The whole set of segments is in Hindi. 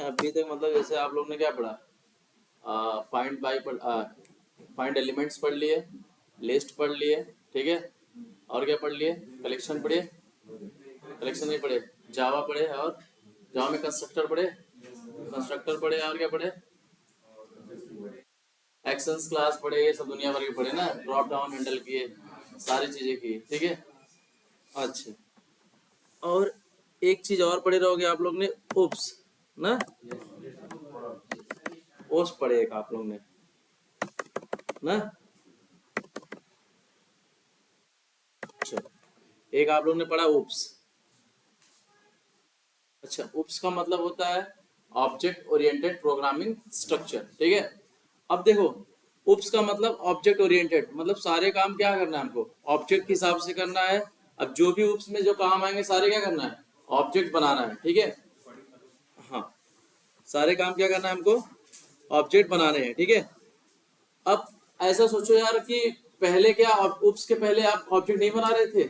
अभी तक मतलब जैसे आप लोग ने क्या पढ़ा, फाइंड एलिमेंट्स पढ़ लिए, लिस्ट पढ़ लिए, ठीक है, और क्या पढ़ लिए, कलेक्शन पढ़े, कलेक्शन नहीं पढ़े, जावा पढ़े, और जावा में कंस्ट्रक्टर पढ़े, कंस्ट्रक्टर पढ़े, और क्या पढ़े, एक्शंस क्लास पढ़े, ये सब दुनिया भर के पढ़े ना, ड्रॉप डाउन हैंडल किए, सारी चीजें की, ठीक है। अच्छा, और एक चीज और पढ़े रहोगे आप लोग ने, उप्स ना, ओस पढ़े एक आप लोग ने ना। अच्छा, एक आप लोग ने पढ़ा उप्स। अच्छा, उप्स का मतलब होता है ऑब्जेक्ट ओरिएंटेड प्रोग्रामिंग स्ट्रक्चर, ठीक है। अब देखो, उप्स का मतलब ऑब्जेक्ट ओरिएंटेड, मतलब सारे काम क्या करना है हमको, ऑब्जेक्ट के हिसाब से करना है। अब जो भी उप्स में जो काम आएंगे सारे क्या करना है, ऑब्जेक्ट बनाना है, ठीक है। हाँ, सारे काम क्या करना है हमको, ऑब्जेक्ट बनाने हैं, ठीक है। अब ऐसा सोचो यार कि पहले क्या, उप्स के पहले आप ऑब्जेक्ट नहीं बना रहे थे,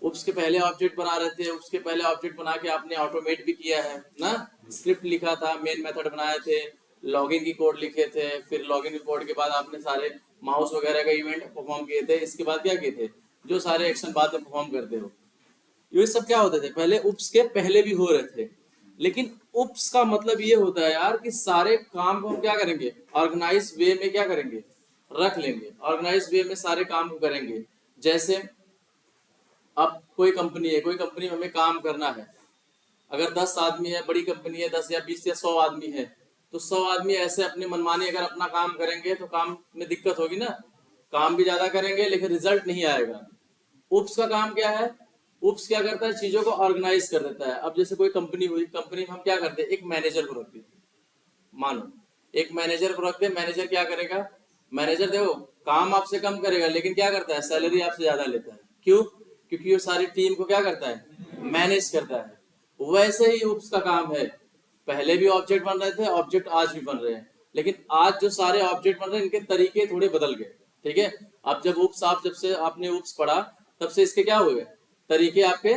उप्स के पहले ऑब्जेक्ट बना रहे थे, उसके पहले ऑब्जेक्ट बना के आपने ऑटोमेट भी किया है ना, स्क्रिप्ट लिखा था, मेन मेथड बनाए थे, लॉगिन की कोड लिखे थे, फिर लॉगिन की कोड के बाद आपने सारे माउस वगैरह का इवेंट परफॉर्म किए थे, इसके बाद क्या किए थे, जो सारे एक्शन बाद में परफॉर्म करते हो, ये सब क्या होते थे, पहले उप्स के पहले भी हो रहे थे। लेकिन उप्स का मतलब ये होता है यार कि सारे काम को हम क्या करेंगे, ऑर्गेनाइज वे में क्या करेंगे, रख लेंगे, ऑर्गेनाइज वे में सारे काम को करेंगे। जैसे अब कोई कंपनी है, कोई कंपनी में हमें काम करना है, अगर 10 आदमी है, बड़ी कंपनी है, 10 या 20 या 100 आदमी है, तो 100 आदमी ऐसे अपने मनमानी अगर अपना काम करेंगे तो काम में दिक्कत होगी ना, काम भी ज्यादा करेंगे लेकिन रिजल्ट नहीं आएगा। उप्स का काम क्या है, उप्स क्या करता है, चीजों को ऑर्गेनाइज कर देता है। अब जैसे कोई कंपनी हुई, कंपनी में हम क्या करते हैं, एक मैनेजर को रखते हैं, मानो एक मैनेजर को रखते हैं, मैनेजर क्या करेगा, मैनेजर देखो काम आपसे कम करेगा लेकिन क्या करता है, सैलरी आपसे ज्यादा लेता है, क्यों, क्योंकि वो सारी टीम को क्या करता है, मैनेज करता है। वैसे ही उप्स का काम है, पहले भी ऑब्जेक्ट बन रहे थे, ऑब्जेक्ट आज भी बन रहे हैं, लेकिन आज जो सारे ऑब्जेक्ट बन रहे हैं इनके तरीके थोड़े बदल गए, ठीक है। अब जब उप्स, आप जब से आपने उप्स पढ़ा तब से इसके क्या हुए, तरीके आपके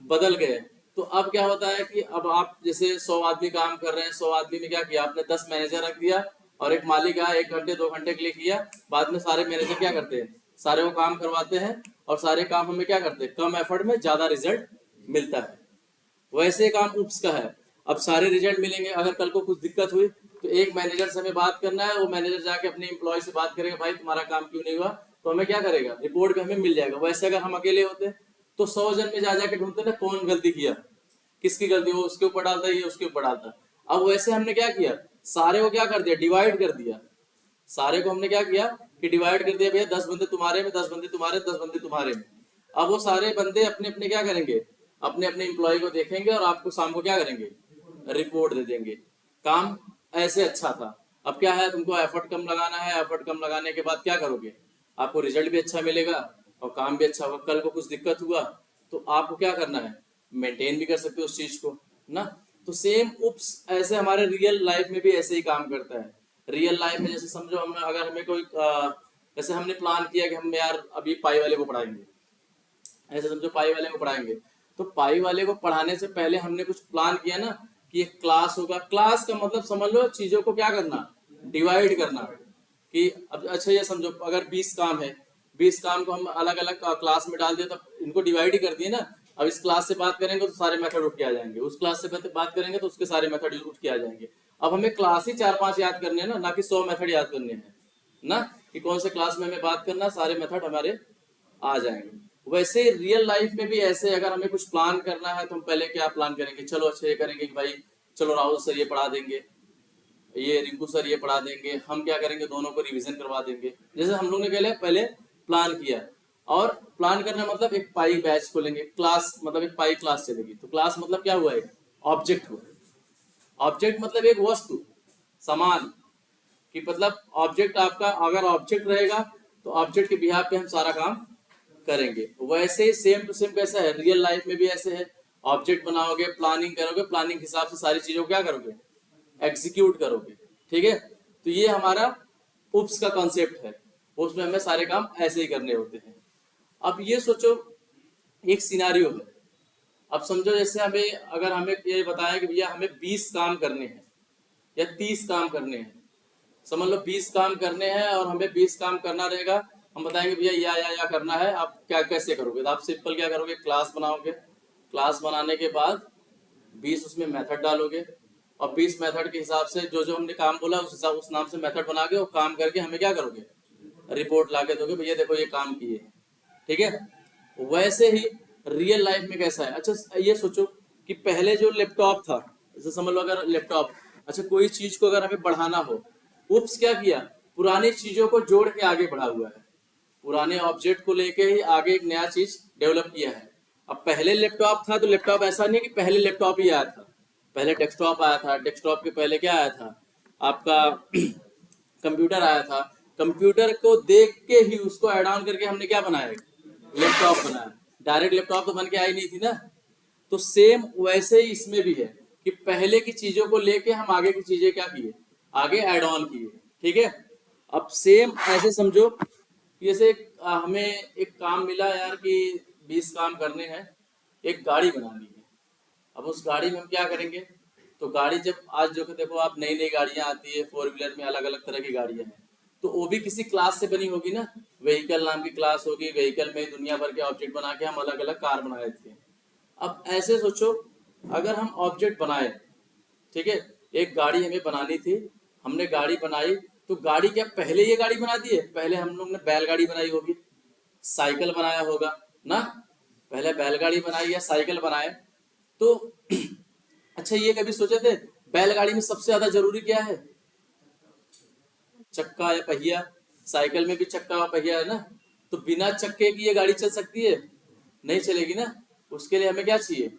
बदल गए। तो अब क्या होता है कि अब आप जैसे 100 आदमी काम कर रहे हैं, 100 आदमी में क्या किया आपने, 10 मैनेजर रख दिया, और एक मालिक आया 1 घंटे 2 घंटे के लिए किया, बाद में सारे मैनेजर क्या करते हैं, सारे वो काम करवाते हैं, और सारे काम हमें क्या करते हैं, कम एफर्ट में ज्यादा रिजल्ट मिलता है। वैसे काम उप्स का है, अब सारे रिजल्ट मिलेंगे, अगर कल को कुछ दिक्कत हुई तो एक मैनेजर से हमें बात करना है, वो मैनेजर जाके अपने एम्प्लॉय से बात करेगा, भाई तुम्हारा काम क्यों नहीं हुआ, तो हमें क्या करेगा, रिपोर्ट पे हमें मिल जाएगा। वैसे अगर हम अकेले होते तो 100 जन में जा जाके ढूंढते ना कौन गलती किया, किसकी गलती, वो उसके ऊपर डालता, ये उसके ऊपर डालता। अब वैसे हमने क्या किया, सारे को क्या कर दिया, डिवाइड कर दिया, सारे को हमने क्या किया कि डिवाइड कर दिया, भैया 10 बंदे तुम्हारे में, 10 बंदे तुम्हारे, 10 बंदे तुम्हारे में। अब वो सारे बंदे अपने अपने क्या करेंगे, अपने अपने एम्प्लॉय को देखेंगे और आपको शाम को क्या करेंगे, रिपोर्ट दे देंगे। काम ऐसे अच्छा था। अब क्या है, तुमको एफर्ट कम लगाना है, एफर्ट कम लगाने के बाद क्या करोगे, आपको रिजल्ट भी अच्छा मिलेगा और काम भी अच्छा होगा। कल को कुछ दिक्कत हुआ तो आपको क्या करना है, मेंटेन भी कर सकते हो उस चीज को ना। तो सेम उप्स ऐसे हमारे रियल लाइफ में भी ऐसे ही काम करता है। रियल लाइफ में जैसे समझो, हम अगर हमें कोई जैसे हमने प्लान किया कि हम यार अभी पाई वाले को पढ़ाएंगे, ऐसे समझो पाई वाले को पढ़ाएंगे, तो पाई वाले को पढ़ाने से पहले हमने कुछ प्लान किया ना कि एक क्लास होगा। क्लास का मतलब समझ लो चीजों को क्या करना, डिवाइड करना, कि अब अच्छा ये समझो अगर 20 काम है, 20 काम को हम अलग अलग क्लास में डाल दिए तो इनको डिवाइड ही कर दिए ना। अब इस क्लास से बात करेंगे तो सारे मेथड उठ के आ जाएंगे, उस क्लास से बात करेंगे तो उसके सारे मेथड उठ के आ जाएंगे। अब हमें क्लास ही 4-5 याद करने हैं ना कि 100 मेथड याद करने हैं ना, कि कौन से क्लास में हमें बात करना, सारे मेथड हमारे आ जाएंगे। वैसे रियल लाइफ में भी ऐसे अगर हमें कुछ प्लान करना है तो हम पहले क्या प्लान करेंगे, चलो अच्छा ये करेंगे कि भाई चलो राहुल सर ये पढ़ा देंगे, ये रिंकू सर ये पढ़ा देंगे, हम क्या करेंगे दोनों को रिवीजन करवा देंगे। जैसे हम लोग ने पहले प्लान किया, और प्लान करना मतलब एक पाई बैच खोलेंगे, क्लास मतलब एक पाई क्लास चलेगी। तो क्लास मतलब क्या हुआ, एक ऑब्जेक्ट हुआ। ऑब्जेक्ट मतलब एक वस्तु, सामान, कि मतलब ऑब्जेक्ट आपका अगर ऑब्जेक्ट रहेगा तो ऑब्जेक्ट के बिहाफ पे हम सारा काम करेंगे। वैसे ही सेम टू सेम कैसा है, रियल लाइफ में भी ऐसे है। ऑब्जेक्ट बनाओगे, प्लानिंग करोगे, प्लानिंग के हिसाब से सारी चीजों को क्या करोगे, एग्जीक्यूट करोगे, ठीक है। तो ये हमारा उप्स का कॉन्सेप्ट है, उसमें हमें सारे काम ऐसे ही करने होते हैं। अब ये सोचो, एक सिनारियो है, अब समझो जैसे हमें, अगर हमें ये बताया कि भैया हमें 20 काम करने हैं, या 30 काम करने हैं, समझ लो 20 काम करने हैं और हमें 20 काम करना रहेगा, हम बताएंगे भैया या करना है, आप क्या कैसे करोगे, तो आप सिंपल क्या करोगे, क्लास बनाओगे, क्लास बनाने के बाद 20 उसमें मेथड डालोगे, और 20 मेथड के हिसाब से जो जो हमने काम बोला उस हिसाब उस नाम से मेथड बना के वो काम करके हमें क्या करोगे, रिपोर्ट ला के दोगे, भैया देखो ये काम किए हैं। ठीक है, वैसे ही रियल लाइफ में कैसा है, अच्छा ये सोचो कि पहले जो लैपटॉप था, जैसे समझ लो अगर लैपटॉप, अच्छा कोई चीज को अगर हमें बढ़ाना हो, उप्स क्या किया, पुरानी चीजों को जोड़ के आगे बढ़ा हुआ है, पुराने ऑब्जेक्ट को लेके ही आगे एक नया चीज डेवलप किया है। अब पहले लैपटॉप था तो लैपटॉप ऐसा नहीं है कि पहले लैपटॉप ही आया था, पहले डेस्कटॉप आया था, डेस्कटॉप के पहले क्या आया था आपका कंप्यूटर आया था, कंप्यूटर को देख के ही उसको ऐड ऑन करके हमने क्या बनाया, लैपटॉप बनाया, डायरेक्ट लैपटॉप तो बन के आई नहीं थी ना। तो सेम वैसे ही इसमें भी है कि पहले की चीजों को लेके हम आगे की चीजें क्या किए, आगे ऐड ऑन किए। ठीक है, अब सेम ऐसे समझो, जैसे हमें एक काम मिला यार कि 20 काम करने हैं, एक गाड़ी बनानी है। अब उस गाड़ी में हम क्या करेंगे, तो गाड़ी जब आज जो कि देखो आप नई नई गाड़ियां आती है, 4 व्हीलर में अलग अलग तरह की गाड़ियां हैं, तो वो भी किसी क्लास से बनी होगी ना, व्हीकल नाम की क्लास होगी, व्हीकल में दुनिया भर के ऑब्जेक्ट बना के हम अलग अलग कार बनाए थे। अब ऐसे सोचो, अगर हम ऑब्जेक्ट बनाए, ठीक है, एक गाड़ी हमें बनानी थी, हमने गाड़ी बनाई, तो गाड़ी क्या पहले ये गाड़ी बना दी है, पहले हम लोग ने बैलगाड़ी बनाई होगी, साइकिल बनाया होगा ना, पहले बैलगाड़ी बनाई या साइकिल बनाए। तो अच्छा ये कभी सोचे थे बैलगाड़ी में सबसे ज्यादा जरूरी क्या है, चक्का या पहिया, साइकिल में भी चक्का और पहिया है ना, तो बिना चक्के की ये गाड़ी चल सकती है, नहीं चलेगी ना, उसके लिए हमें क्या चाहिए,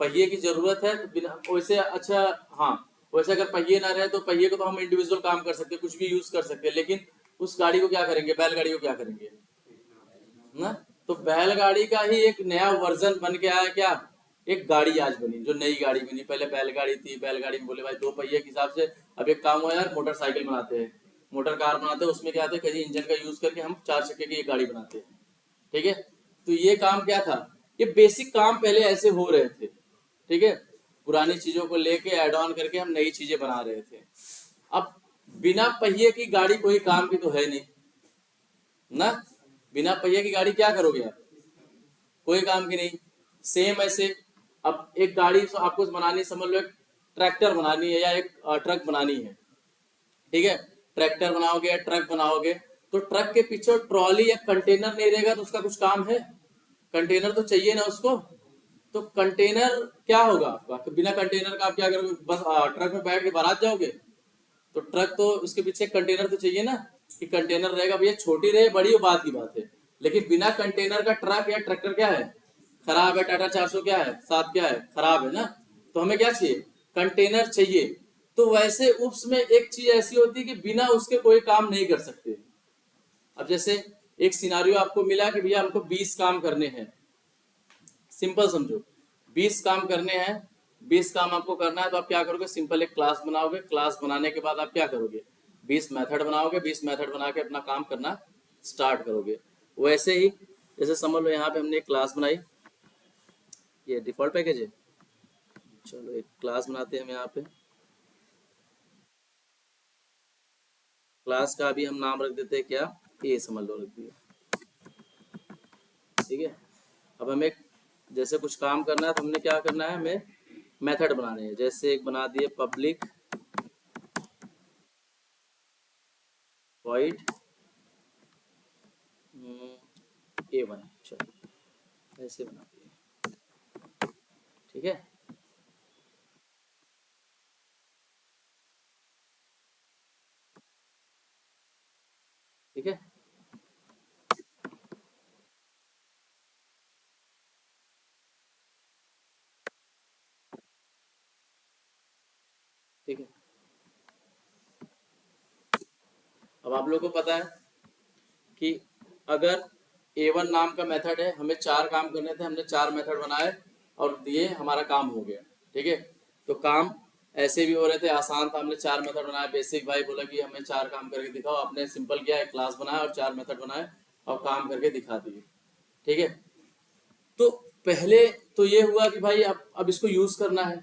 पहिए की जरूरत है। तो बिना वैसे अच्छा, हाँ वैसे अगर पहिए ना रहे तो पहिए को तो हम इंडिविजुअल काम कर सकते हैं, कुछ भी यूज कर सकते हैं, लेकिन उस गाड़ी को क्या करेंगे, बैलगाड़ी को क्या करेंगे ना। तो बैलगाड़ी का ही एक नया वर्जन बन के आया क्या, एक गाड़ी आज बनी, जो नई गाड़ी बनी, पहले बैलगाड़ी थी, बैलगाड़ी में बोले भाई 2 पहिए के हिसाब से, अब एक काम हुआ यार मोटरसाइकिल बनाते हैं, मोटर कार बनाते हैं, उसमें क्या आता है कहीं इंजन का यूज करके हम 4 चक्के की एक गाड़ी बनाते हैं। ठीक है, तो ये काम क्या था, ये बेसिक काम पहले ऐसे हो रहे थे। ठीक है, पुरानी चीजों को लेके ऐड ऑन करके हम नई चीजें बना रहे थे। अब बिना पहिए की गाड़ी कोई काम की तो है नहीं ना, बिना पहिए की गाड़ी क्या करोगे आप, कोई काम की नहीं। सेम ऐसे अब एक गाड़ी आपको बनानी, समझ लो एक ट्रैक्टर बनानी है या एक ट्रक बनानी है। ठीक है, ट्रैक्टर बनाओगे या ट्रक बनाओगे, तो ट्रक के पीछे ट्रॉली या कंटेनर नहीं रहेगा तो उसका कुछ काम है, कंटेनर तो चाहिए ना उसको। तो कंटेनर क्या होगा आपका, तो बिना कंटेनर का आप क्या करोगे, बस ट्रक में बैठ के बारात जाओगे, तो ट्रक तो उसके पीछे कंटेनर तो चाहिए ना, कि कंटेनर रहेगा, भैया छोटी रहे बड़ी वो बात की बात है, लेकिन बिना कंटेनर का ट्रक या ट्रैक्टर क्या है, खराब है, टाटा 400 क्या है, 7 क्या है, खराब है ना। तो हमें क्या चाहिए, कंटेनर चाहिए। तो वैसे उसमें एक चीज ऐसी होती है कि बिना उसके कोई काम नहीं कर सकते। अब जैसे एक सिनारियो आपको मिला कि भैया हमको 20 काम करने हैं, सिंपल समझो 20 काम करने हैं, 20 काम आपको करना है, तो आप क्या करोगे, सिंपल एक क्लास बनाओगे, क्लास बनाने के बाद आप क्या करोगे, 20 मेथड बनाओगे, 20 मेथड बना के अपना काम करना स्टार्ट करोगे। वैसे ही जैसे समझ लो यहाँ पे हमने एक क्लास बनाई, ये डिफॉल्ट पैकेज है, चलो एक क्लास बनाते हैं हम यहाँ पे, क्लास का अभी हम नाम रख देते हैं क्या, ए समझ लो रख दिया। ठीक है, अब हमें जैसे कुछ काम करना है तो हमने क्या करना है, हमें मेथड बनाने हैं, जैसे एक बना दिए पब्लिक वॉइड A1, चलो ऐसे बना दिए। ठीक है, ठीक है, ठीक है। अब आप लोगों को पता है कि अगर A1 नाम का मेथड है, हमें 4 काम करने थे, हमने 4 मेथड बनाए और दिए, हमारा काम हो गया। ठीक है, तो काम ऐसे भी हो रहे थे, आसान था, हमने 4 मेथड बनाए, बेसिक भाई बोला कि हमें 4 काम करके दिखाओ, आपने सिंपल किया, एक क्लास बनाया और 4 मेथड बनाए और काम करके दिखा दिए। ठीक है, तो पहले तो ये हुआ कि भाई अब इसको यूज करना है,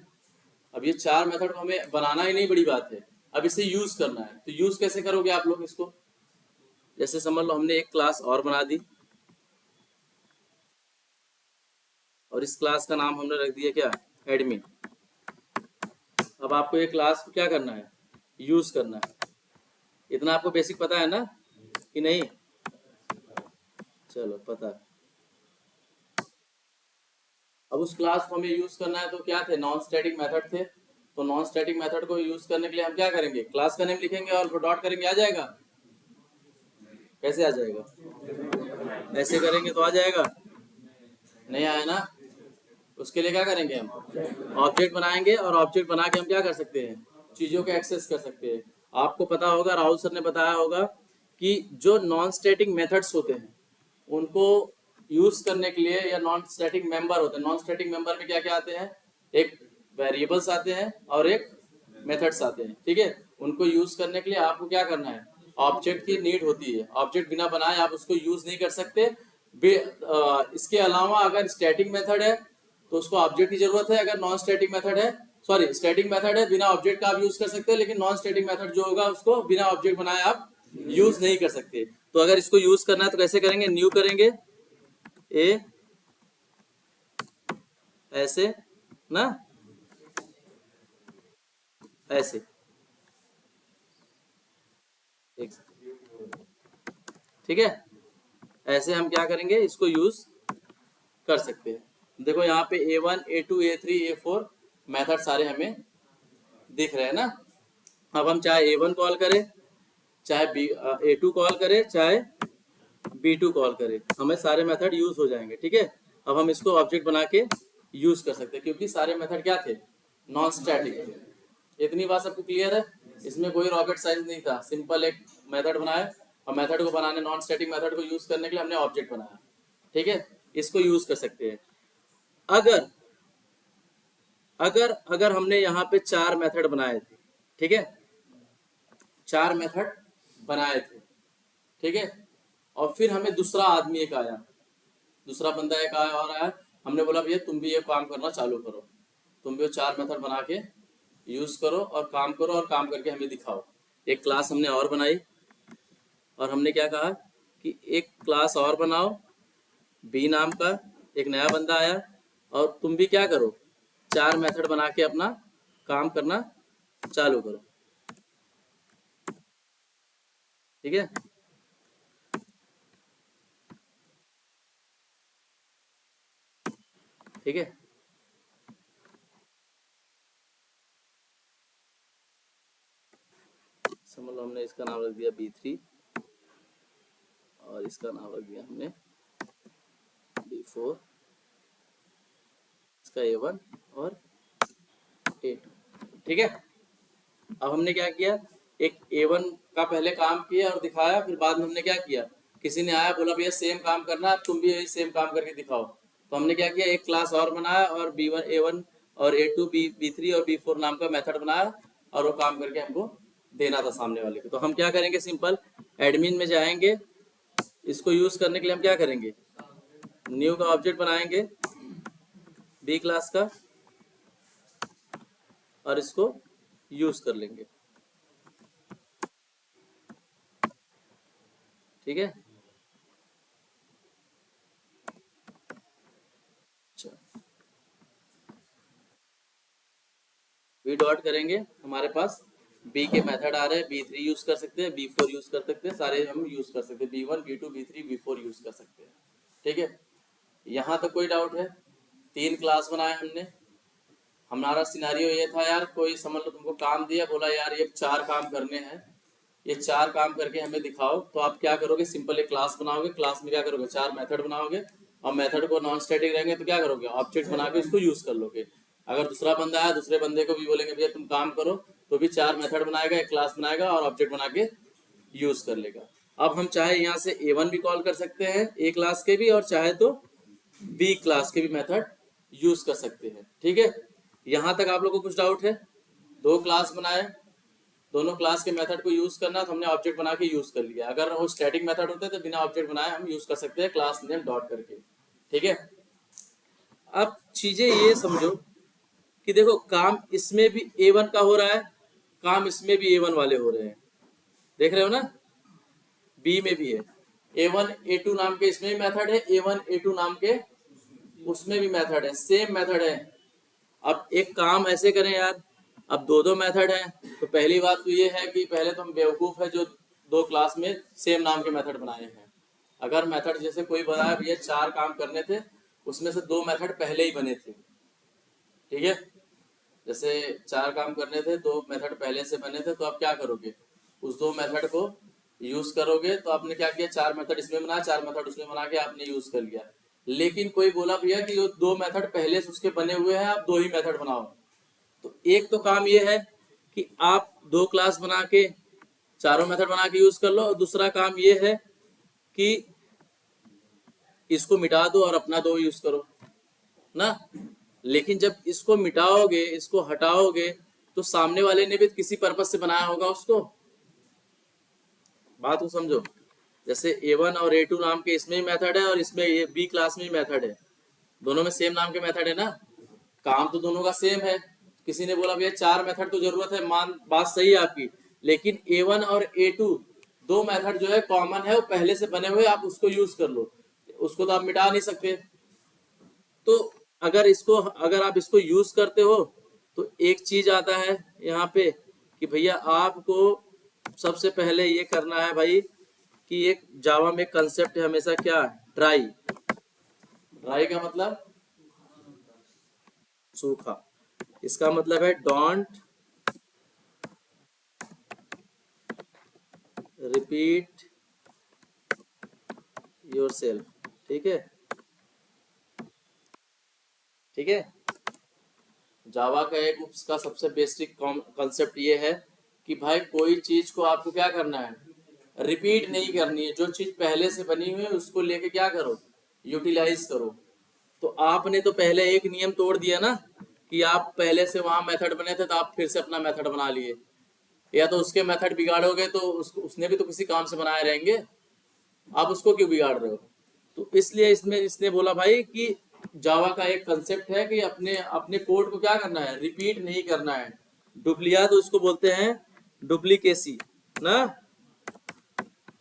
अब ये 4 मेथड को हमें बनाना ही नहीं बड़ी बात है, अब इसे यूज करना है। तो यूज कैसे करोगे आप लोग इसको? जैसे समझ लो हमने एक क्लास और बना दी और इस क्लास का नाम हमने रख दिया क्या, एडमिन। अब आपको ये क्लास को क्या करना है, यूज करना है। इतना आपको बेसिक पता है ना कि नहीं? चलो पता है। अब उस क्लास को हमें यूज करना है तो क्या थे, नॉन स्टैटिक मेथड थे। तो नॉन स्टैटिक मेथड को यूज करने के लिए हम क्या करेंगे, क्लास का नेम लिखेंगे और डॉट करेंगे, आ जाएगा। कैसे आ जाएगा? ऐसे करेंगे तो आ जाएगा, नहीं आया ना? उसके लिए क्या करेंगे, हम ऑब्जेक्ट बनाएंगे और ऑब्जेक्ट बना के हम क्या कर सकते हैं, चीजों को एक्सेस कर सकते हैं। आपको पता होगा, राहुल सर ने बताया होगा कि जो नॉन स्टैटिक मेथड्स होते हैं उनको यूज करने के लिए, या नॉन स्टैटिक मेंबर होते हैं, नॉन स्टैटिक मेंबर में क्या क्या आते हैं, एक वेरिएबल्स आते हैं और एक मेथड्स आते हैं, ठीक है। उनको यूज करने के लिए आपको क्या करना है, ऑब्जेक्ट की नीड होती है। ऑब्जेक्ट बिना बनाए आप उसको यूज नहीं कर सकते। इसके अलावा अगर स्टैटिक मेथड है तो उसको ऑब्जेक्ट की जरूरत है। अगर नॉन स्टैटिक मेथड है, सॉरी स्टैटिक मेथड है, बिना ऑब्जेक्ट का आप यूज कर सकते हैं, लेकिन नॉन स्टैटिक मेथड जो होगा उसको बिना ऑब्जेक्ट बनाए आप यूज नहीं कर सकते। तो अगर इसको यूज करना है तो कैसे करेंगे, न्यू करेंगे, ए ऐसे ना, ऐसे, ठीक है। ऐसे हम क्या करेंगे, इसको यूज कर सकते हैं। देखो यहाँ पे A1 A2 A3 A4 method सारे हमें दिख रहे हैं ना। अब हम चाहे A1 कॉल करें, चाहे A2 कॉल करें, चाहे B2 कॉल करें, हमें सारे मेथड यूज हो जाएंगे, ठीक है। अब हम इसको ऑब्जेक्ट बना के यूज कर सकते हैं क्योंकि सारे मेथड क्या थे, नॉन स्टैटिक। इतनी बात सबको क्लियर है? इसमें कोई रॉकेट साइंस नहीं था, सिंपल एक मेथड बनाया और मेथड को बनाने, नॉन स्टैटिक मेथड को यूज करने के लिए हमने ऑब्जेक्ट बनाया, ठीक है। इसको यूज कर सकते हैं। अगर अगर अगर हमने यहाँ पे 4 मेथड बनाए थे, ठीक है, 4 मेथड बनाए थे, ठीक है, और फिर हमें दूसरा आदमी एक आया, दूसरा बंदा एक आया और आया, हमने बोला भैया तुम भी ये काम करना चालू करो, तुम भी वो 4 मेथड बना के यूज करो और काम करो और काम करके हमें दिखाओ। एक क्लास हमने और बनाई और हमने क्या कहा कि एक क्लास और बनाओ, बी नाम का एक नया बंदा आया और तुम भी क्या करो, 4 मेथड बना के अपना काम करना चालू करो, ठीक है। ठीक है, समझ लो हमने इसका नाम रख दिया B3 और इसका नाम रख दिया हमने B4, इसका A1 और A2, ठीक है। अब हमने क्या किया, एक A1 का पहले काम किया और दिखाया, फिर बाद में हमने क्या किया, किसी ने आया बोला भैया सेम काम करना, तुम भी यही सेम काम करके दिखाओ, तो हमने क्या किया, एक क्लास और बनाया और B1 A1 और A2 B3 और B4 नाम का मेथड बनाया और वो काम करके हमको देना था सामने वाले को। तो हम क्या करेंगे, सिंपल एडमिन में जाएंगे, इसको यूज करने के लिए हम क्या करेंगे, न्यू का ऑब्जेक्ट बनाएंगे बी क्लास का और इसको यूज कर लेंगे, ठीक है। वी डॉट करेंगे, हमारे पास बी के मेथड आ रहे हैं, B3 यूज कर सकते हैं, B4 यूज कर सकते हैं, सारे हम यूज कर सकते हैं, B1 B2 B3 B4 use कर सकते हैं, ठीक है। यहाँ तक कोई डाउट है? 3 क्लास बनाए हमने, हमारा सिनारियो ये था यार, कोई समझ लो तुमको काम दिया, बोला यार ये 4 काम करने हैं, ये 4 काम करके हमें दिखाओ, तो आप क्या करोगे, सिंपल एक क्लास बनाओगे, क्लास में क्या करोगे, 4 मेथड बनाओगे और मेथड को नॉन स्टैटिक रहेंगे तो क्या करोगे, ऑब्जेक्ट बना के उसको यूज कर लोगे। अगर दूसरा बंदा आया, दूसरे बंदे को भी बोलेंगे भैया तुम काम करो, तो भी 4 मेथड बनाएगा, एक क्लास बनाएगा और ऑब्जेक्ट बना के यूज कर लेगा। अब हम चाहे यहाँ से A1 भी कॉल कर सकते हैं, A क्लास के भी, और चाहे तो B क्लास के भी मेथड यूज कर सकते हैं, ठीक है। यहाँ तक आप लोगों को कुछ डाउट है? 2 क्लास बनाए, दोनों क्लास के मेथड को यूज करना, तो हमने ऑब्जेक्ट बना के यूज कर लिया। अगर वो स्टैटिक मेथड होते तो बिना ऑब्जेक्ट बनाए हम यूज कर सकते हैं क्लास नेम डॉट करके, ठीक है। अब चीजें ये समझो कि देखो काम इसमें भी A1 का हो रहा है, काम इसमें भी A1 वाले हो रहे हैं, देख रहे हो ना, बी में भी है A1 A2 नाम के इसमें भी मेथड है, A1 A2 नाम के उसमें भी मेथड है, सेम मेथड है। अब एक काम ऐसे करें यार, अब दो दो मेथड है, तो पहली बात तो ये है कि पहले तो हम बेवकूफ है जो दो क्लास में सेम नाम के मेथड बनाए हैं। अगर मेथड जैसे कोई बताया भैया 4 काम करने थे, उसमें से 2 मेथड पहले ही बने थे, ठीक है, जैसे 4 काम करने थे, 2 मेथड पहले से बने थे, तो आप क्या करोगे, उस 2 मेथड को यूज करोगे। तो आपने क्या किया, 4 मेथड इसमें बनाया, 4 मेथड उसमें बना के आपने यूज कर लिया। लेकिन कोई बोला भैया कि वो 2 मेथड पहले से उसके बने हुए हैं, आप 2 ही मेथड बनाओ। तो एक तो काम ये है कि आप 2 क्लास बना के चारों मेथड बना के यूज कर लो, और दूसरा काम ये है कि इसको मिटा दो और अपना 2 यूज करो ना। लेकिन जब इसको मिटाओगे, इसको हटाओगे, तो सामने वाले ने भी किसी पर्पज से बनाया होगा उसको, बात को समझो। जैसे A1 और A2 नाम के इसमें ही मेथड है और इसमें ये B क्लास में ही मेथड है, दोनों में सेम नाम के मेथड है ना, काम तो दोनों का सेम है। किसी ने बोला भैया 4 मेथड तो जरूरत है, मान बात सही है आपकी, लेकिन A1 और A2 2 मेथड जो है कॉमन है, वो पहले से बने हुए, आप उसको यूज कर लो, उसको तो आप मिटा नहीं सकते। तो अगर आप इसको यूज करते हो तो एक चीज आता है यहाँ पे कि भैया आपको सबसे पहले ये करना है भाई कि एक जावा में कंसेप्ट है हमेशा, क्या, ड्राई। ड्राई का मतलब सूखा, इसका मतलब है डोंट रिपीट योरसेल्फ, ठीक है, ठीक है। जावा का एक उसका सबसे बेसिक कॉन्सेप्ट ये है कि भाई कोई चीज को आपको क्या करना है, रिपीट नहीं करनी है। जो चीज पहले से बनी हुई है उसको लेके क्या करो, यूटिलाइज करो। तो आपने तो पहले एक नियम तोड़ दिया ना कि आप पहले से वहां मेथड बने थे तो आप फिर से अपना मेथड बना लिए, या तो उसके मेथड बिगाड़ोगे तो उसने भी तो किसी काम से बनाए रहेंगे, आप उसको क्यों बिगाड़ रहे हो। तो इसलिए इसमें इसने बोला भाई कि जावा का एक कंसेप्ट है कि अपने अपने कोड को क्या करना है, रिपीट नहीं करना है। डुप्लिया तो उसको बोलते हैं डुप्लीकेसी ना,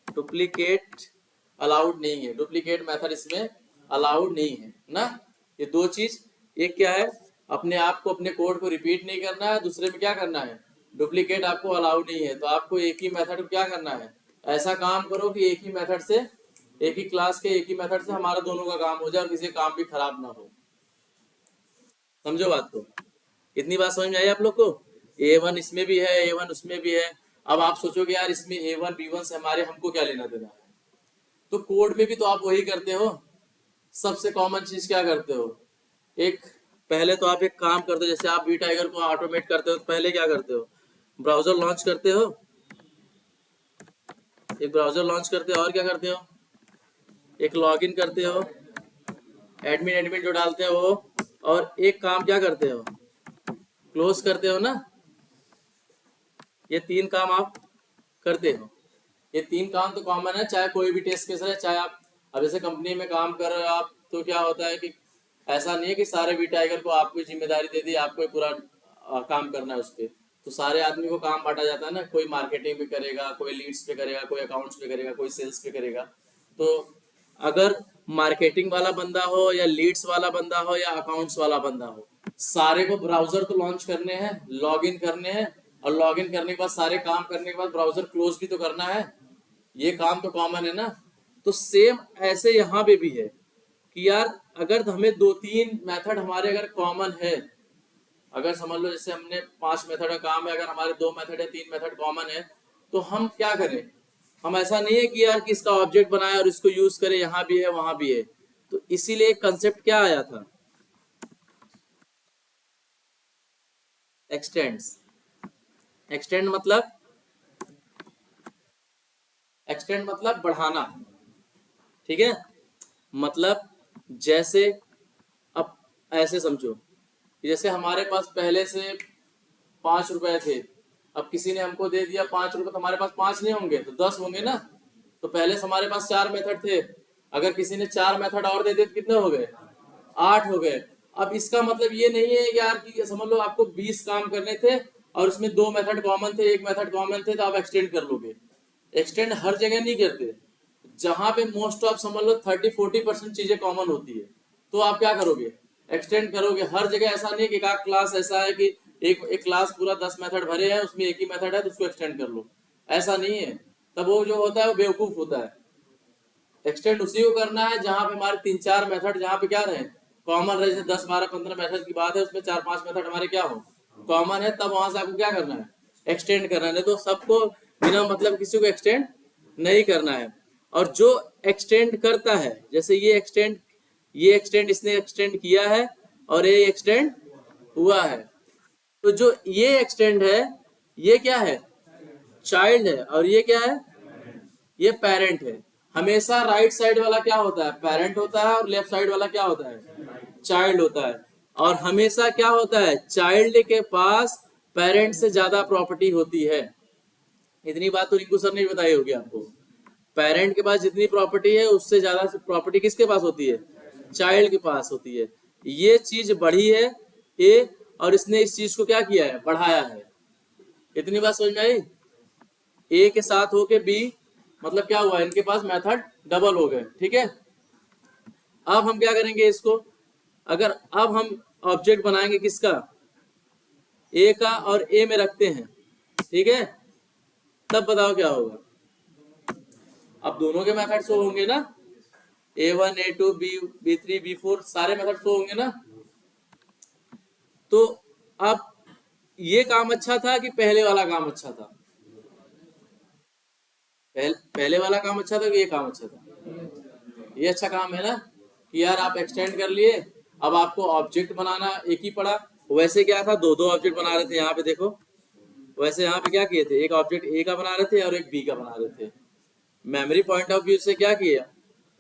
डुप्लीकेट अलाउड नहीं है, डुप्लीकेट मेथड इसमें अलाउड नहीं है ना। ये दो चीज, एक क्या है, अपने आप को अपने कोड को रिपीट नहीं करना है, दूसरे में क्या करना है, डुप्लीकेट आपको अलाउड नहीं है। तो आपको एक ही मेथड को क्या करना है, ऐसा काम करो कि एक ही मेथड से, एक ही क्लास के एक ही मेथड से हमारा दोनों का काम हो जाए और किसी का काम भी खराब ना हो। समझो बात को, इतनी बात समझ में आई आप लोग को। A1 इसमें भी है, A1 उसमें भी है। अब आप सोचोगे यार इसमें A1 B1 से हमारे हमको क्या लेना देना है, तो कोड में भी तो आप वही करते हो। सबसे कॉमन चीज क्या करते हो, एक पहले तो आप एक काम करते हो, जैसे आप वी टाइगर को ऑटोमेट करते हो तो पहले क्या करते हो, ब्राउजर लॉन्च करते हो, एक ब्राउजर लॉन्च करते हो, और क्या करते हो, एक लॉगिन करते हो, एडमिन एडमिन जो डालते हो वो, और एक काम क्या करते हो, क्लोज करते हो ना। ये 3 काम आप करते हो, ये 3 काम तो कॉमन है, चाहे कोई भी टेस्ट केस है, चाहे आप अब जैसे कंपनी में काम कर रहे हो आप, तो क्या होता है कि ऐसा नहीं है कि सारे वी टाइगर को आपको जिम्मेदारी दे दी, आपको पूरा काम करना है उस पर। तो सारे आदमी को काम बांटा जाता है ना, कोई मार्केटिंग पे करेगा, कोई लीड्स पे करेगा, कोई अकाउंट्स पे करेगा, कोई सेल्स पे करेगा। तो अगर मार्केटिंग वाला बंदा हो या लीड्स वाला बंदा हो या अकाउंट्स वाला बंदा हो, सारे को ब्राउजर तो लॉन्च करने हैं, लॉगिन करने हैं, और लॉगिन करने के बाद सारे काम करने के बाद ब्राउजर क्लोज भी तो करना है। ये काम तो कॉमन है ना। तो सेम ऐसे यहाँ पे भी है कि यार अगर हमें 2-3 मेथड हमारे अगर कॉमन है, अगर समझ लो जैसे हमने 5 मेथड का काम है, अगर हमारे 2 मेथड है, 3 मेथड कॉमन है, तो हम क्या करें, हम ऐसा नहीं है कि यार कि इसका ऑब्जेक्ट बनाए और इसको यूज करें, यहाँ भी है वहां भी है। तो इसीलिए कंसेप्ट क्या आया था, एक्सटेंड्स। एक्सटेंड मतलब बढ़ाना, ठीक है। मतलब जैसे अब ऐसे समझो कि जैसे हमारे पास पहले से 5 रुपए थे, अब किसी ने हमको दे दिया 5 रुपए, तो हमारे पास 5 नहीं होंगे तो 10 होंगे ना। तो पहले से हमारे पास 4 मेथड थे, अगर किसी ने 4 मेथड और दे दिए तो कितने हो गए, 8 हो गए। अब इसका मतलब ये नहीं है यार कि समझ लो आपको 20 काम करने थे और उसमें 2 मेथड कॉमन थे, 1 मेथड कॉमन थे, तो आप एक्सटेंड कर लोगे। एक्सटेंड हर जगह नहीं करते। जहां पे मोस्ट ऑफ समझ लो 30-40% चीजें कॉमन होती है, तो आप क्या करोगे, एक्सटेंड करोगे। हर जगह ऐसा नहीं है कि एक आध क्लास ऐसा है कि एक क्लास पूरा 10 मेथड भरे हैं, उसमें एक ही मेथड है तो उसको एक्सटेंड कर लो, ऐसा नहीं है। तब वो जो होता है वो बेवकूफ होता है। एक्सटेंड उसी को करना है जहां पे हमारे 3-4 मेथड जहां पे क्या रहे कॉमन रहे, जैसे 10-12-15 मेथड की बात है, उसमें 4-5 मेथड हमारे क्या हो कॉमन है, तब वहां से आपको क्या करना है एक्सटेंड करना है, नहीं तो सबको बिना मतलब किसी को एक्सटेंड नहीं करना है। और जो एक्सटेंड करता है, जैसे ये एक्सटेंड इसने एक्सटेंड किया है और ये एक्सटेंड हुआ है, तो जो ये एक्सटेंड है ये क्या है चाइल्ड है, और ये क्या है ये पेरेंट है। हमेशा राइट साइड वाला क्या होता है पेरेंट होता है, और लेफ्ट साइड वाला क्या होता है चाइल्ड होता है। और हमेशा क्या होता है चाइल्ड के पास पेरेंट से ज्यादा प्रॉपर्टी होती है। इतनी बात तो रिंकू सर ने बताई होगी आपको। पेरेंट के पास जितनी प्रॉपर्टी है उससे ज्यादा प्रॉपर्टी किसके पास होती है चाइल्ड के पास होती है। ये चीज बढ़ी है ए, और इसने इस चीज को क्या किया है बढ़ाया है। इतनी बात समझ में आई। ए के साथ होके बी मतलब क्या हुआ इनके पास मेथड डबल हो गए, ठीक है। अब हम क्या करेंगे इसको, अगर अब हम ऑब्जेक्ट बनाएंगे किसका ए का और ए में रखते हैं, ठीक है, तब बताओ क्या होगा। अब दोनों के मेथड शो होंगे ना, A1 A2 B3 B4 सारे मेथड शो होंगे ना। तो अब ये काम अच्छा था कि पहले वाला काम अच्छा था, पहले वाला काम अच्छा था कि ये काम अच्छा था। ये अच्छा काम है ना कि यार आप एक्सटेंड कर लिए, अब आपको ऑब्जेक्ट बनाना एक ही पड़ा। वैसे क्या था दो दो ऑब्जेक्ट बना रहे थे, यहाँ पे देखो वैसे यहाँ पे क्या किए थे एक ऑब्जेक्ट ए का बना रहे थे और एक बी का बना रहे थे। मेमोरी पॉइंट ऑफ व्यू से क्या किया,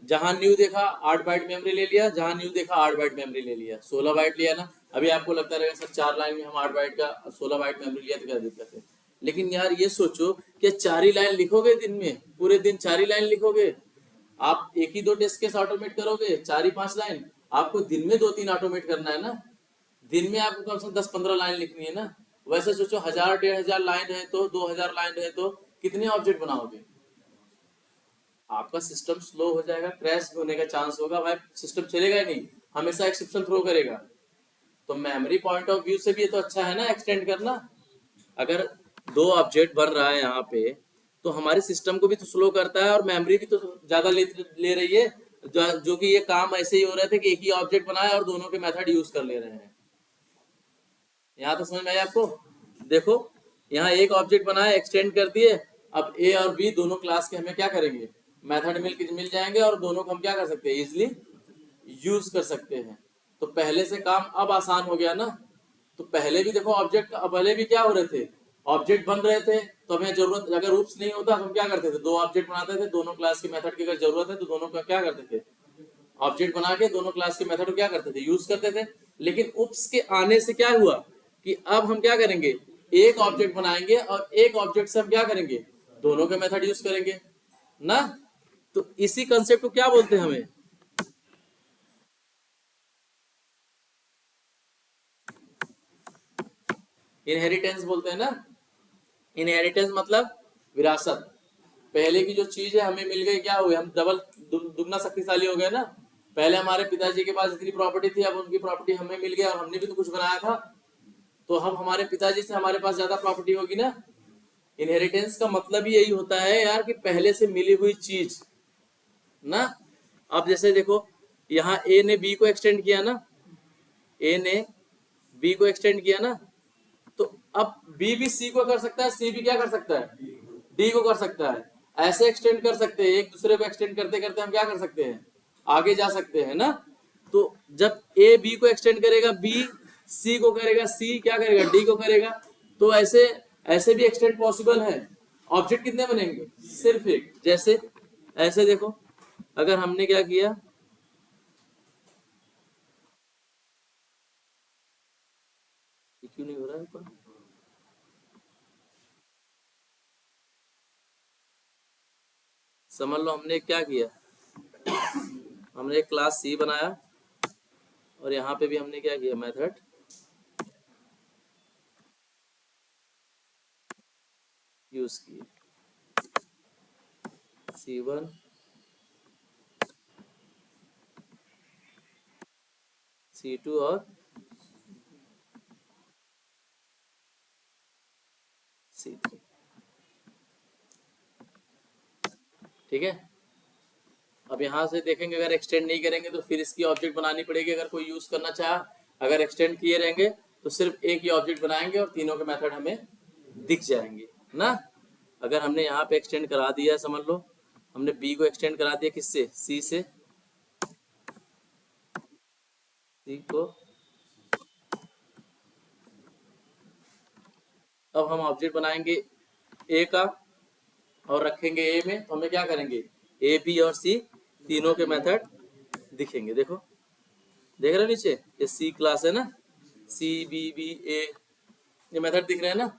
जहां न्यू देखा 8 बाइट मेमोरी ले लिया, जहां न्यू देखा 8 बाइट मेमोरी ले लिया, 16 बाइट लिया ना। अभी आपको लगता रहेगा सर 4 लाइन में हम 8 बाइट का 16 बाइट मेमोरी लिया तो क्या दिक्कत है। लेकिन यार ये सोचो कि 4 ही लाइन लिखोगे दिन में, पूरे दिन 4 ही लाइन लिखोगे। आप एक ही दो टेस्ट केस ऑटोमेट करोगे, 4 ही 5 लाइन। आपको दिन में 2-3 ऑटोमेट करना है ना। दिन में आपको कम से कम 10-15 लाइन लिखनी है ना। वैसे सोचो 1000-1500 लाइन है तो 2000 लाइन है तो कितने ऑब्जेक्ट बनाओगे। आपका सिस्टम स्लो हो जाएगा, क्रैश होने का चांस होगा भाई, सिस्टम चलेगा ही नहीं, हमेशा एक्सेप्शन थ्रो करेगा। तो मेमोरी पॉइंट ऑफ व्यू से भी ये तो अच्छा है ना एक्सटेंड करना। अगर दो ऑब्जेक्ट बन रहा है यहाँ पे तो हमारे सिस्टम को भी तो स्लो करता है और मेमोरी भी तो ज्यादा ले रही है। जो कि ये काम ऐसे ही हो रहे थे कि एक ही ऑब्जेक्ट बनाया और दोनों के मेथड यूज कर ले रहे हैं। यहाँ तो समझ में आया आपको। देखो यहाँ एक ऑब्जेक्ट बनाया एक्सटेंड कर दिए, अब ए और बी दोनों क्लास के हमें क्या करेंगे मेथड मिल जाएंगे और दोनों को हम क्या कर सकते हैं इजिली यूज कर सकते हैं। तो पहले से काम अब आसान हो गया ना। तो पहले भी देखो ऑब्जेक्ट पहले भी क्या हो रहे थे ऑब्जेक्ट बन रहे थे, तो हमें जरूरत अगर रूप्स नहीं होता तो हम क्या करते थे दो ऑब्जेक्ट बनाते थे, दोनों क्लास के मेथड की अगर जरूरत है तो दोनों का क्या करते थे ऑब्जेक्ट बना के दोनों क्लास के मेथड को क्या करते थे यूज करते थे। लेकिन उप्स के आने से क्या हुआ कि अब हम क्या करेंगे एक ऑब्जेक्ट बनाएंगे और एक ऑब्जेक्ट से हम क्या करेंगे दोनों के मेथड यूज करेंगे ना। तो इसी कंसेप्ट को क्या बोलते हैं हमें इनहेरिटेंस बोलते हैं ना। इनहेरिटेंस मतलब विरासत। पहले की जो चीज है हमें मिल गई, क्या हुए हम डबल दुगना शक्तिशाली हो गए ना। पहले हमारे पिताजी के पास इतनी प्रॉपर्टी थी, अब उनकी प्रॉपर्टी हमें मिल गई और हमने भी तो कुछ बनाया था, तो हम हमारे पिताजी से हमारे पास ज्यादा प्रॉपर्टी होगी ना। इनहेरिटेंस का मतलब ही यही होता है यार कि पहले से मिली हुई चीज ना। अब जैसे देखो यहाँ ए ने बी को एक्सटेंड किया ना, ए ने बी को एक्सटेंड किया ना, तो अब बी भी सी को कर सकता है, सी भी क्या कर सकता है डी को कर सकता है। ऐसे एक्सटेंड कर सकते हैं, एक दूसरे को एक्सटेंड करते करते हम क्या कर सकते हैं आगे जा सकते हैं ना। तो जब ए बी को एक्सटेंड करेगा, बी सी को करेगा, सी क्या करेगा डी को करेगा, तो ऐसे ऐसे भी एक्सटेंड पॉसिबल है। ऑब्जेक्ट कितने बनेंगे सिर्फ एक। जैसे ऐसे देखो अगर हमने क्या किया, क्यों नहीं हो रहा है पर? समझ लो हमने क्या किया, हमने एक क्लास सी बनाया और यहाँ पे भी हमने क्या किया, मेथड यूज किए, C1 C2 और C3। ठीक है। अब यहाँ से देखेंगे, अगर एक्सटेंड नहीं करेंगे तो फिर इसकी ऑब्जेक्ट बनानी पड़ेगी। अगर कोई यूज करना चाहे, अगर एक्सटेंड किए रहेंगे तो सिर्फ एक ही ऑब्जेक्ट बनाएंगे और तीनों के मेथड हमें दिख जाएंगे ना। अगर हमने यहाँ पे एक्सटेंड करा दिया, समझ लो हमने बी को एक्सटेंड करा दिया, किससे, सी से, सी को। अब हम ऑब्जेक्ट बनाएंगे ए का और रखेंगे ए में, तो हमें क्या करेंगे, ए बी और सी तीनों के मेथड दिखेंगे। देखो, देख रहे हो नीचे, ये सी क्लास है ना, सी बी बी ए, ये मेथड दिख रहे हैं ना।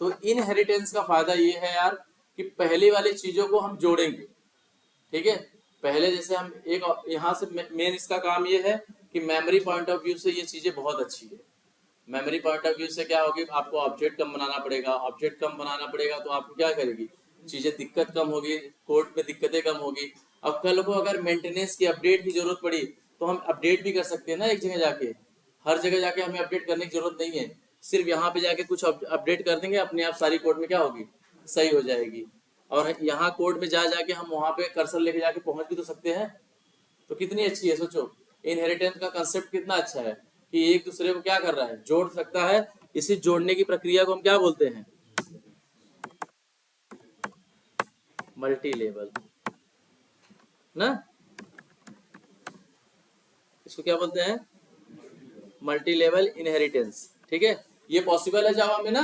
तो इनहेरिटेंस का फायदा ये है यार कि पहली वाली चीजों को हम जोड़ेंगे। ठीक है, पहले जैसे हम एक यहाँ से मेन इसका काम ये है कि मेमोरी पॉइंट ऑफ व्यू से ये चीजें बहुत अच्छी है। मेमोरी पॉइंट ऑफ व्यू से क्या होगी, आपको ऑब्जेक्ट कम बनाना पड़ेगा, ऑब्जेक्ट कम बनाना पड़ेगा तो आपको क्या करेगी, चीजें दिक्कत कम होगी, कोड में दिक्कतें कम होगी। अब कल को अगर मेंटेनेंस की अपडेट की जरूरत पड़ी तो हम अपडेट भी कर सकते हैं ना, एक जगह जाके। हर जगह जाके हमें अपडेट करने की जरूरत नहीं है, सिर्फ यहाँ पे जाके कुछ अपडेट कर देंगे, अपने आप सारी कोड में क्या होगी, सही हो जाएगी। और यहाँ कोड में जा जाके हम वहां पे कर्सर लेके जाके पहुंच भी तो सकते हैं। तो कितनी अच्छी है, सोचो इनहेरिटेंस का कंसेप्ट कितना अच्छा है कि एक दूसरे को क्या कर रहा है, जोड़ सकता है। इसी जोड़ने की प्रक्रिया को हम क्या बोलते हैं, मल्टी लेवल ना, इसको क्या बोलते हैं, मल्टी लेवल इनहेरिटेंस। ठीक है, ये पॉसिबल है जावा में ना,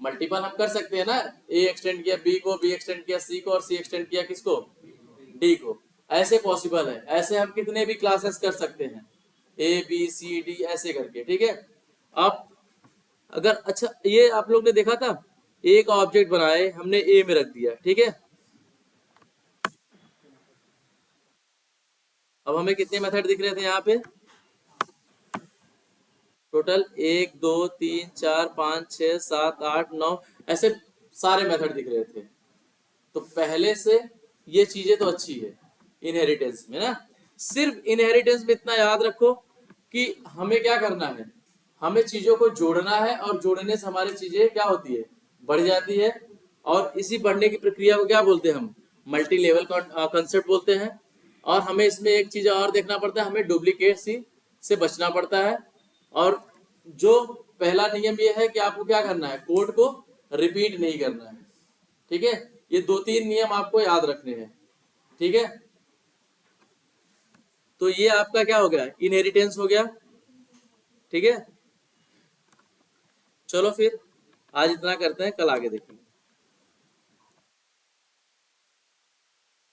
मल्टीपल हम कर सकते हैं ना, ए एक्सटेंड किया बी को, बी एक्सटेंड किया सी को, और सी एक्सटेंड किया किसको, डी को। ऐसे पॉसिबल है, ऐसे हम कितने भी क्लासेस कर सकते हैं, ए बी सी डी ऐसे करके। ठीक है, आप अगर, अच्छा ये आप लोग ने देखा था, एक ऑब्जेक्ट बनाए हमने ए में रख दिया, ठीक है। अब हमें कितने मेथड दिख रहे थे यहाँ पे, टोटल 1 2 3 4 5 6 7 8 9 ऐसे सारे मेथड दिख रहे थे। तो पहले से ये चीजें तो अच्छी है इनहेरिटेंस में ना। सिर्फ इनहेरिटेंस में इतना याद रखो कि हमें क्या करना है, हमें चीजों को जोड़ना है, और जोड़ने से हमारी चीजें क्या होती है, बढ़ जाती है। और इसी बढ़ने की प्रक्रिया को क्या बोलते हैं हम, मल्टी लेवल कंसेप्ट बोलते हैं। और हमें इसमें एक चीज और देखना पड़ता है, हमें डुप्लीकेट से बचना पड़ता है। और जो पहला नियम ये है कि आपको क्या करना है, कोड को रिपीट नहीं करना है। ठीक है, ये 2-3 नियम आपको याद रखने हैं। ठीक है, तो ये आपका क्या हो गया, इनहेरिटेंस हो गया। ठीक है, चलो फिर आज इतना करते हैं, कल आगे देखेंगे।